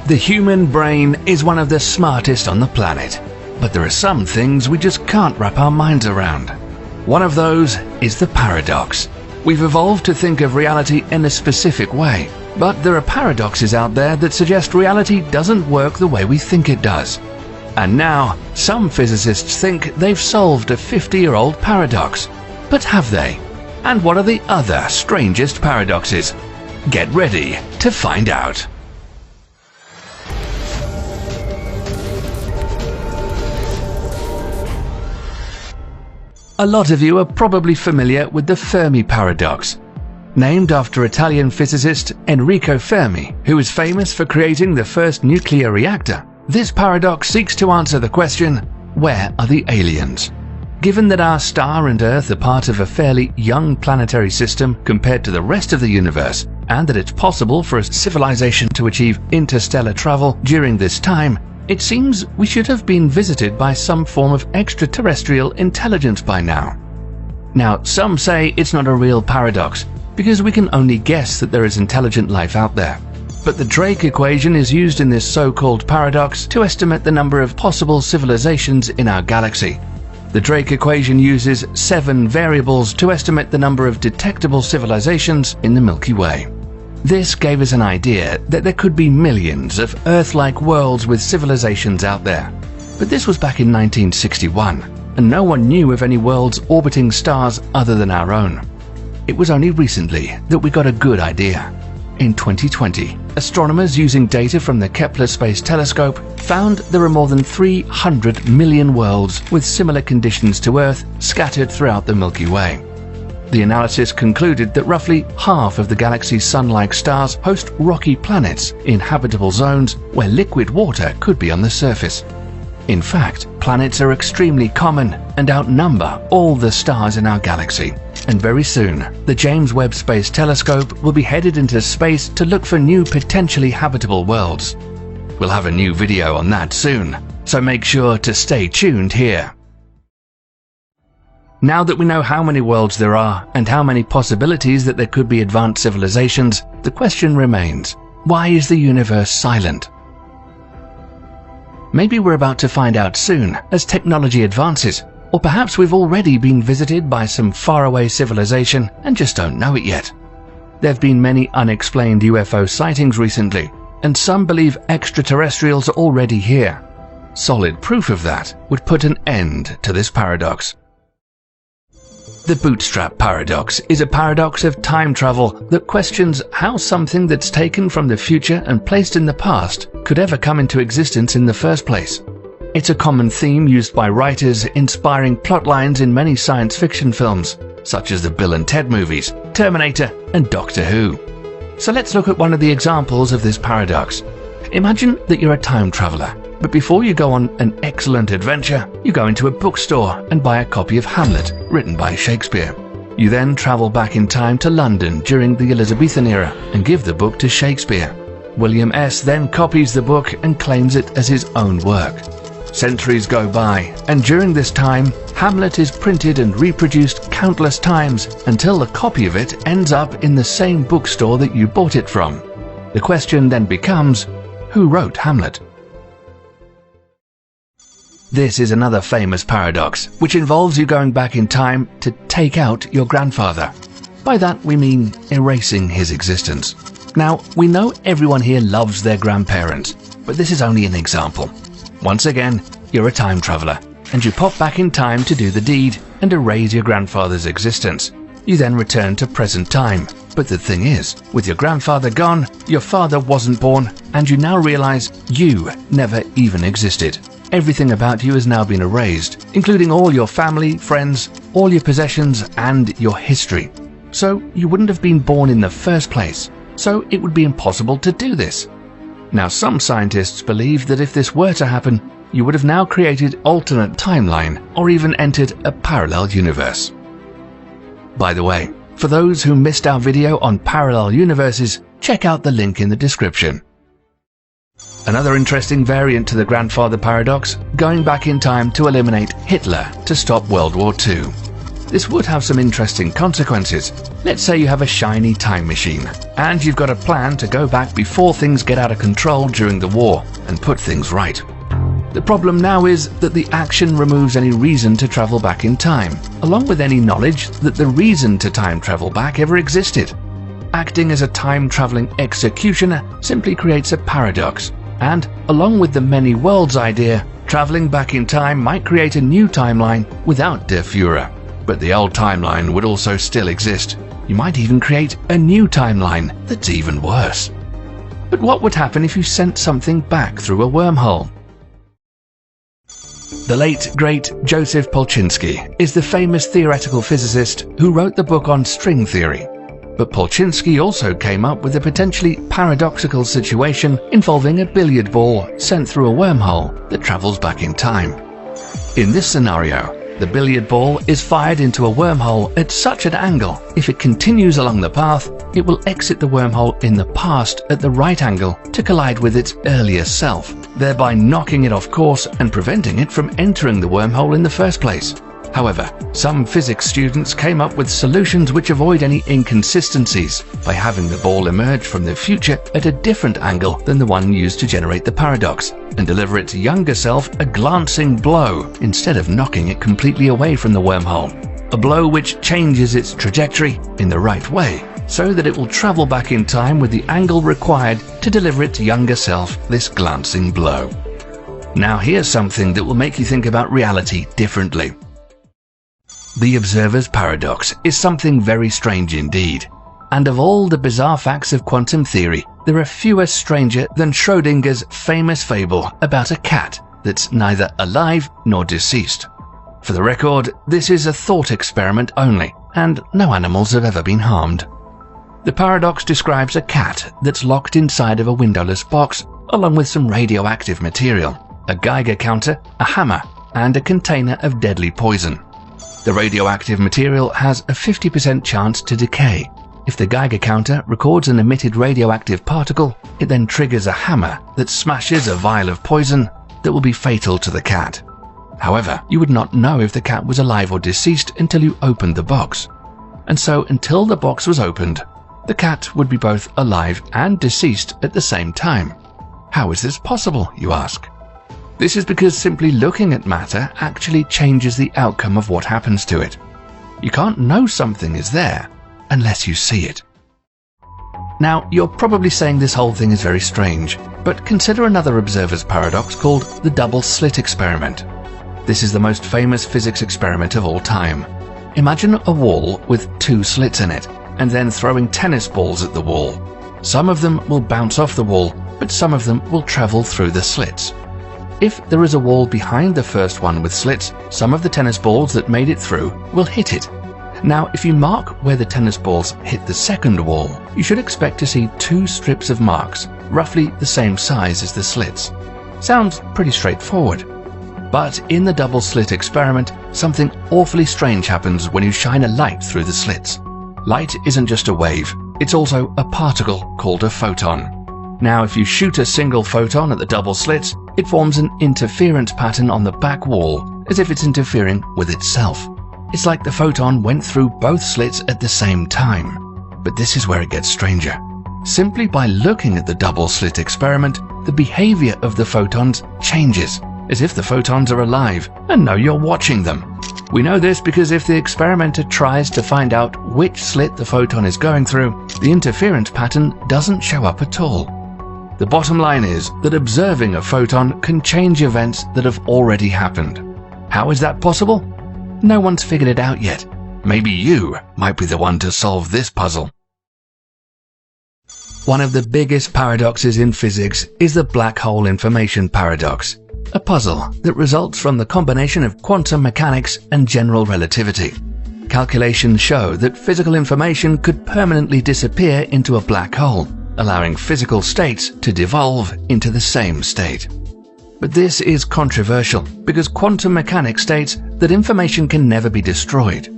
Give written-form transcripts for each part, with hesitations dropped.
The human brain is one of the smartest on the planet, but there are some things we just can't wrap our minds around. One of those is the paradox. We've evolved to think of reality in a specific way, but there are paradoxes out there that suggest reality doesn't work the way we think it does. And now, some physicists think they've solved a 50-year-old paradox. But have they? And what are the other strangest paradoxes? Get ready to find out. A lot of you are probably familiar with the Fermi paradox. Named after Italian physicist Enrico Fermi, who is famous for creating the first nuclear reactor, this paradox seeks to answer the question, where are the aliens? Given that our star and Earth are part of a fairly young planetary system compared to the rest of the universe, and that it's possible for a civilization to achieve interstellar travel during this time, it seems we should have been visited by some form of extraterrestrial intelligence by now. Now, some say it's not a real paradox, because we can only guess that there is intelligent life out there. But the Drake equation is used in this so-called paradox to estimate the number of possible civilizations in our galaxy. The Drake equation uses 7 variables to estimate the number of detectable civilizations in the Milky Way. This gave us an idea that there could be millions of Earth-like worlds with civilizations out there. But this was back in 1961, and no one knew of any worlds orbiting stars other than our own. It was only recently that we got a good idea. In 2020, astronomers using data from the Kepler Space Telescope found there are more than 300 million worlds with similar conditions to Earth scattered throughout the Milky Way. The analysis concluded that roughly half of the galaxy's sun-like stars host rocky planets in habitable zones where liquid water could be on the surface. In fact, planets are extremely common and outnumber all the stars in our galaxy. And very soon, the James Webb Space Telescope will be headed into space to look for new potentially habitable worlds. We'll have a new video on that soon, so make sure to stay tuned here. Now that we know how many worlds there are and how many possibilities that there could be advanced civilizations, the question remains, why is the universe silent? Maybe we're about to find out soon as technology advances, or perhaps we've already been visited by some faraway civilization and just don't know it yet. There have been many unexplained UFO sightings recently, and some believe extraterrestrials are already here. Solid proof of that would put an end to this paradox. The bootstrap paradox is a paradox of time travel that questions how something that's taken from the future and placed in the past could ever come into existence in the first place. It's a common theme used by writers inspiring plotlines in many science fiction films, such as the Bill and Ted movies, Terminator, and Doctor Who. So let's look at one of the examples of this paradox. Imagine that you're a time traveler, but before you go on an excellent adventure, you go into a bookstore and buy a copy of Hamlet, written by Shakespeare. You then travel back in time to London during the Elizabethan era and give the book to Shakespeare. William S. then copies the book and claims it as his own work. Centuries go by, and during this time, Hamlet is printed and reproduced countless times until a copy of it ends up in the same bookstore that you bought it from. The question then becomes, who wrote Hamlet? This is another famous paradox, which involves you going back in time to take out your grandfather. By that we mean erasing his existence. Now, we know everyone here loves their grandparents, but this is only an example. Once again, you're a time traveler, and you pop back in time to do the deed and erase your grandfather's existence. You then return to present time. But the thing is, with your grandfather gone, your father wasn't born, and you now realize you never even existed. Everything about you has now been erased, including all your family, friends, all your possessions, and your history. So you wouldn't have been born in the first place. So it would be impossible to do this. Now, some scientists believe that if this were to happen, you would have now created alternate timeline or even entered a parallel universe. By the way, for those who missed our video on parallel universes, check out the link in the description. Another interesting variant to the grandfather paradox, going back in time to eliminate Hitler to stop World War II. This would have some interesting consequences. Let's say you have a shiny time machine, and you've got a plan to go back before things get out of control during the war and put things right. The problem now is that the action removes any reason to travel back in time, along with any knowledge that the reason to time travel back ever existed. Acting as a time-traveling executioner simply creates a paradox, and, along with the many worlds idea, traveling back in time might create a new timeline without Der Führer. But the old timeline would also still exist. You might even create a new timeline that's even worse. But what would happen if you sent something back through a wormhole? The late, great Joseph Polchinski is the famous theoretical physicist who wrote the book on string theory. But Polchinski also came up with a potentially paradoxical situation involving a billiard ball sent through a wormhole that travels back in time. In this scenario, the billiard ball is fired into a wormhole at such an angle, if it continues along the path, it will exit the wormhole in the past at the right angle to collide with its earlier self, thereby knocking it off course and preventing it from entering the wormhole in the first place. However, some physics students came up with solutions which avoid any inconsistencies by having the ball emerge from the future at a different angle than the one used to generate the paradox, and deliver its younger self a glancing blow instead of knocking it completely away from the wormhole. A blow which changes its trajectory in the right way, so that it will travel back in time with the angle required to deliver its younger self this glancing blow. Now here's something that will make you think about reality differently. The observer's paradox is something very strange indeed, and of all the bizarre facts of quantum theory, there are fewer stranger than Schrödinger's famous fable about a cat that's neither alive nor deceased. For the record, this is a thought experiment only, and no animals have ever been harmed. The paradox describes a cat that's locked inside of a windowless box, along with some radioactive material, a Geiger counter, a hammer, and a container of deadly poison. The radioactive material has a 50% chance to decay. If the Geiger counter records an emitted radioactive particle, it then triggers a hammer that smashes a vial of poison that will be fatal to the cat. However, you would not know if the cat was alive or deceased until you opened the box. And so until the box was opened, the cat would be both alive and deceased at the same time. How is this possible, you ask? This is because simply looking at matter actually changes the outcome of what happens to it. You can't know something is there unless you see it. Now, you're probably saying this whole thing is very strange, but consider another observer's paradox called the double slit experiment. This is the most famous physics experiment of all time. Imagine a wall with two slits in it, and then throwing tennis balls at the wall. Some of them will bounce off the wall, but some of them will travel through the slits. If there is a wall behind the first one with slits, some of the tennis balls that made it through will hit it. Now, if you mark where the tennis balls hit the second wall, you should expect to see two strips of marks, roughly the same size as the slits. Sounds pretty straightforward. But in the double slit experiment, something awfully strange happens when you shine a light through the slits. Light isn't just a wave, it's also a particle called a photon. Now, if you shoot a single photon at the double slits, it forms an interference pattern on the back wall, as if it's interfering with itself. It's like the photon went through both slits at the same time. But this is where it gets stranger. Simply by looking at the double slit experiment, the behavior of the photons changes, as if the photons are alive and know you're watching them. We know this because if the experimenter tries to find out which slit the photon is going through, the interference pattern doesn't show up at all. The bottom line is that observing a photon can change events that have already happened. How is that possible? No one's figured it out yet. Maybe you might be the one to solve this puzzle. One of the biggest paradoxes in physics is the black hole information paradox, a puzzle that results from the combination of quantum mechanics and general relativity. Calculations show that physical information could permanently disappear into a black hole, allowing physical states to devolve into the same state. But this is controversial because quantum mechanics states that information can never be destroyed.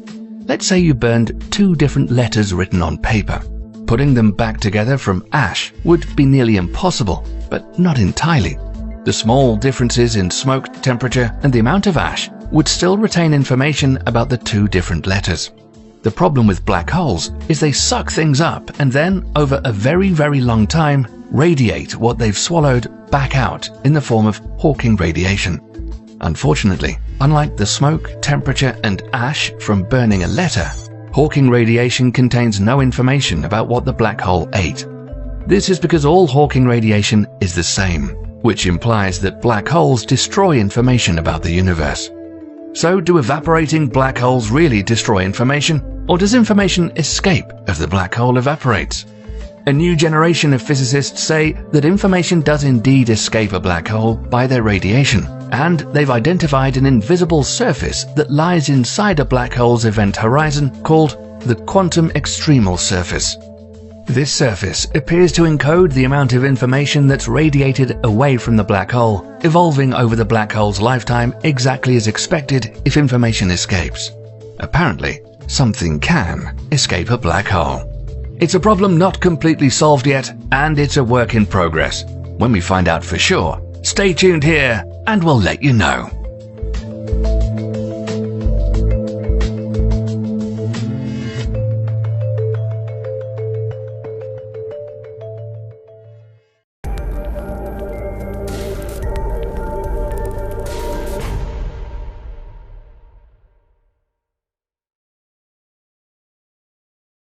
Let's say you burned two different letters written on paper. Putting them back together from ash would be nearly impossible, but not entirely. The small differences in smoke temperature and the amount of ash would still retain information about the two different letters. The problem with black holes is they suck things up and then, over a very, very long time, radiate what they've swallowed back out in the form of Hawking radiation. Unfortunately, unlike the smoke, temperature, and ash from burning a letter, Hawking radiation contains no information about what the black hole ate. This is because all Hawking radiation is the same, which implies that black holes destroy information about the universe. So, do evaporating black holes really destroy information, or does information escape as the black hole evaporates? A new generation of physicists say that information does indeed escape a black hole by their radiation, and they've identified an invisible surface that lies inside a black hole's event horizon called the quantum extremal surface. This surface appears to encode the amount of information that's radiated away from the black hole, evolving over the black hole's lifetime exactly as expected if information escapes. Apparently, something can escape a black hole. It's a problem not completely solved yet, and it's a work in progress. When we find out for sure, stay tuned here and we'll let you know.